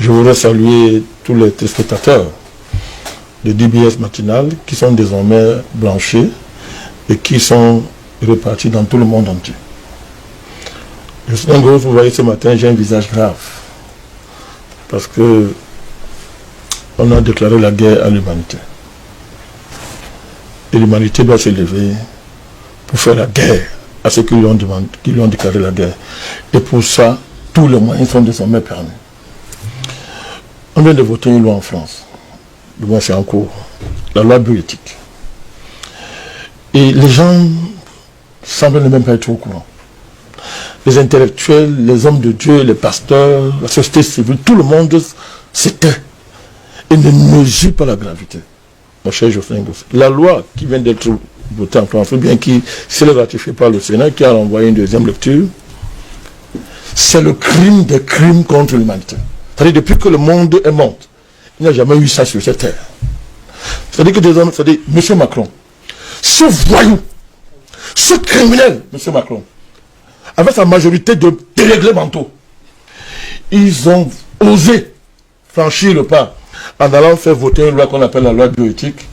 Je voudrais saluer tous les téléspectateurs de DBS Matinal qui sont désormais blanchis et qui sont repartis dans tout le monde entier. Je suis en gros, vous voyez ce matin, j'ai un visage grave parce que on a déclaré la guerre à l'humanité. Et l'humanité doit se lever pour faire la guerre à ceux qui lui ont déclaré la guerre. Et pour ça, tous les moyens sont désormais permis. On vient de voter une loi en France. Du moins, c'est en cours. La loi bioéthique. Et les gens semblent ne même pas être au courant. Les intellectuels, les hommes de Dieu, les pasteurs, la société civile, tout le monde s'éteint et ne mesure pas la gravité. Mon cher Geoffrey Ngoz, la loi qui vient d'être votée en France, ou bien qui s'est ratifiée par le Sénat, qui a renvoyé une deuxième lecture, c'est le crime des crimes contre l'humanité. C'est-à-dire, depuis que le monde est monde, il n'y a jamais eu ça sur cette terre. C'est-à-dire que des hommes, c'est-à-dire, M. Macron, ce voyou, ce criminel, M. Macron, avec sa majorité de délégués mentaux, ils ont osé franchir le pas en allant faire voter une loi qu'on appelle la loi bioéthique,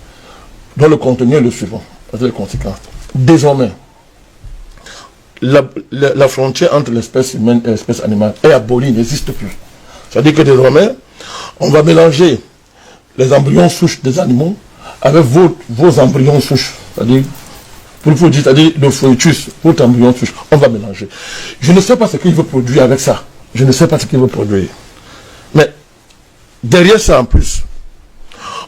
dont le contenu est le suivant, avec les conséquences. Désormais, la frontière entre l'espèce humaine et l'espèce animale est abolie, n'existe plus. C'est-à-dire que désormais, on va mélanger les embryons souches des animaux avec vos embryons souches. C'est-à-dire, pour vous dire, c'est-à-dire le foetus, votre embryon souche, on va mélanger. Je ne sais pas ce qu'il veut produire avec ça. Je ne sais pas ce qu'il veut produire. Mais, derrière ça en plus,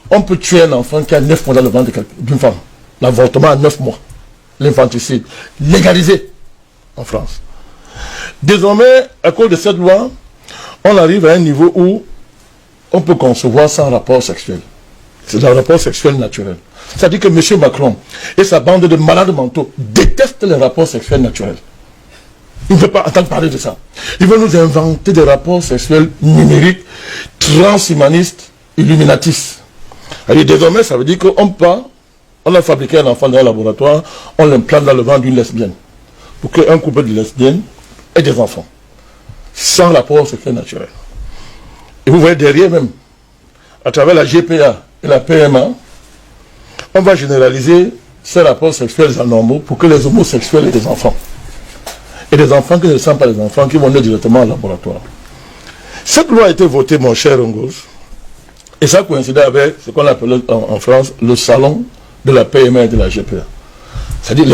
on peut tuer un enfant qui a 9 mois dans le ventre d'une femme. L'avortement à 9 mois. L'infanticide. Légalisé en France. Désormais, à cause de cette loi, on arrive à un niveau où on peut concevoir sans rapport sexuel. C'est un rapport sexuel naturel. C'est-à-dire que M. Macron et sa bande de malades mentaux détestent les rapports sexuels naturels. Il ne veut pas entendre parler de ça. Il veut nous inventer des rapports sexuels numériques, transhumanistes, illuminatistes. Alors, désormais, ça veut dire on a fabriqué un enfant dans un laboratoire, on l'implante dans le ventre d'une lesbienne. Pour qu'un couple de lesbiennes ait des enfants. Sans rapport sexuel naturel. Et vous voyez derrière même, à travers la GPA et la PMA, on va généraliser ces rapports sexuels anormaux pour que les homosexuels aient des enfants. Et des enfants qui ne sont pas des enfants, qui vont naître directement au laboratoire. Cette loi a été votée, mon cher Ngoz, et ça coïncidait avec ce qu'on appelle en France le salon de la PMA et de la GPA. C'est-à-dire,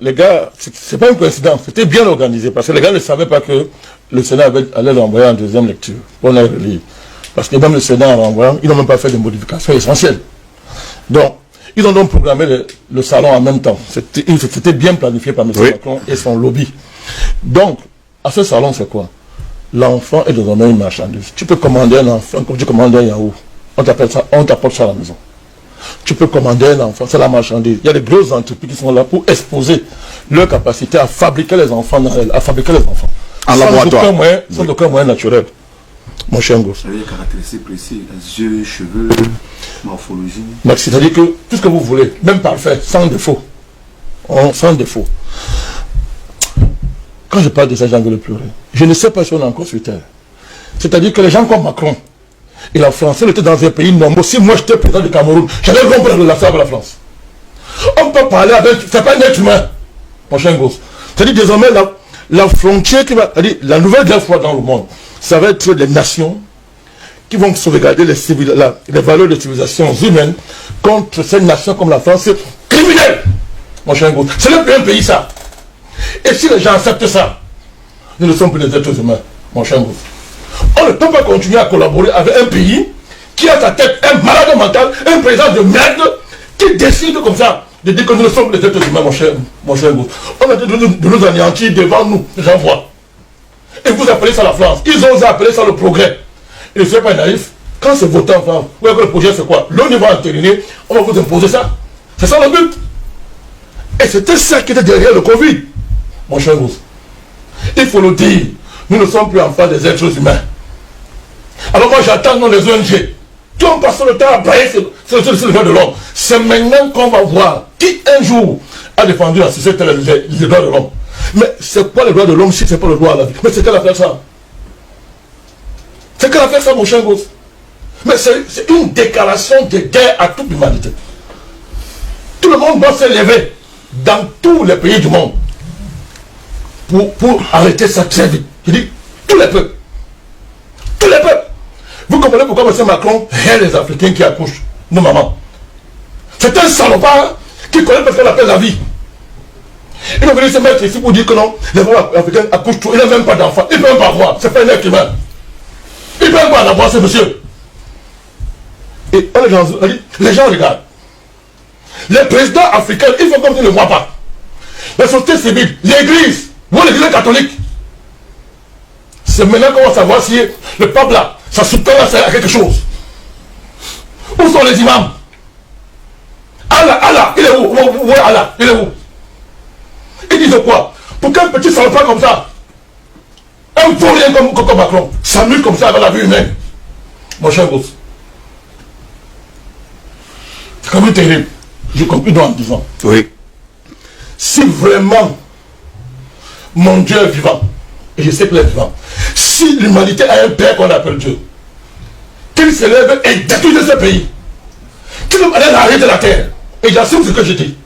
les gars, c'est pas une coïncidence, c'était bien organisé, parce que les gars ne savaient pas que le Sénat allait l'envoyer en deuxième lecture, pour la relire. Parce que même le Sénat en renvoyant, ils n'ont même pas fait de modifications essentielles. Donc, ils ont donc programmé le salon en même temps. C'était bien planifié par M. Macron et son lobby. Donc, à ce salon, c'est quoi? L'enfant est désormais une marchandise. Tu peux commander un enfant comme tu commandes un yaourt. On t'apporte ça à la maison. Tu peux commander un enfant, c'est la marchandise. Il y a des grosses entreprises qui sont là pour exposer leur capacité à fabriquer les enfants, En laboratoire. Sans aucun moyen naturel. Mon cher Ngoz. Ça veut dire caractéristiques précises, les yeux, cheveux, morphologie. C'est-à-dire que tout ce que vous voulez, même parfait, sans défaut. Sans défaut. Quand je parle de ça, j'ai envie de pleurer. Je ne sais pas si on est encore sur terre. C'est-à-dire que les gens comme Macron et la France, ils étaient dans un pays normal. Si moi j'étais président du Cameroun, j'allais rompre la relation avec la France. On peut parler avec. C'est pas un être humain, mon cher Ngoz. C'est-à-dire désormais la frontière qui va. C'est-à-dire la nouvelle guerre froide dans le monde, ça va être les nations qui vont sauvegarder les valeurs de civilisation humaines contre ces nations comme la France criminelle, mon cher Ngoz. C'est le plus un pays ça. Et si les gens acceptent ça, nous ne sommes plus des êtres humains, mon cher Ngoz. On ne peut pas continuer à collaborer avec un pays qui a à sa tête un malade mental, un président de merde, qui décide comme ça de dire que nous ne sommes plus des êtres humains, mon cher Ngoz. On a dit de nous anéantir devant nous, les gens voient. Et vous appelez ça la France. Ils ont osé appeler ça le progrès. Et ne soyez pas naïf. Quand c'est voté en France, vous voyez que le projet c'est quoi? L'ONU va entériner, on va vous imposer ça. C'est ça le but. Et c'était ça qui était derrière le Covid, mon cher Ngoz. Il faut le dire. Nous ne sommes plus en face des êtres humains. Alors moi j'attends non les ONG. Qui ont passé le temps à brailler sur le droit de l'homme. C'est maintenant qu'on va voir qui un jour a défendu la société les droits de l'homme. Mais c'est quoi le droit de l'homme si c'est pas le droit à la vie? Mais c'est quelle affaire ça? C'est qu'elle a fait ça, mon cher gosse. Mais c'est une déclaration de guerre à toute l'humanité. Tout le monde doit se lever dans tous les pays du monde pour arrêter ça très vite. Je dis, tous les peuples. Tous les peuples. Vous comprenez pourquoi M. Macron hait les Africains qui accouchent, nos mamans. C'est un salopard qui connaît parce qu'on appelle la vie. Il va venir se mettre ici pour dire que non, les femmes africaines accouchent trop. Il n'a même pas d'enfants. Il ne peut même pas avoir. C'est pas un être humain. Il ne peut même pas en avoir, ce monsieur. Et les gens regardent. Les présidents africains, ils font comme s'ils ne le voient pas. La société civile, l'église, l'église catholique. C'est maintenant qu'on va savoir si le pape là, ça soutient à quelque chose. Où sont les imams? Allah, il est où? Où est Allah? Il est où? Ils disent quoi? Pour qu'un petit salopard comme ça, un vaurien comme Macron, s'amuse comme ça dans la vie humaine. Mon cher gosse. C'est quand même terrible. Je conclue en disant. Oui. Si vraiment mon Dieu est vivant, et je sais qu'il est vivant, si l'humanité a un père qu'on appelle Dieu, qu'il se lève et détruise ce pays, qu'il allait arrêter la terre, et j'assume ce que je dis.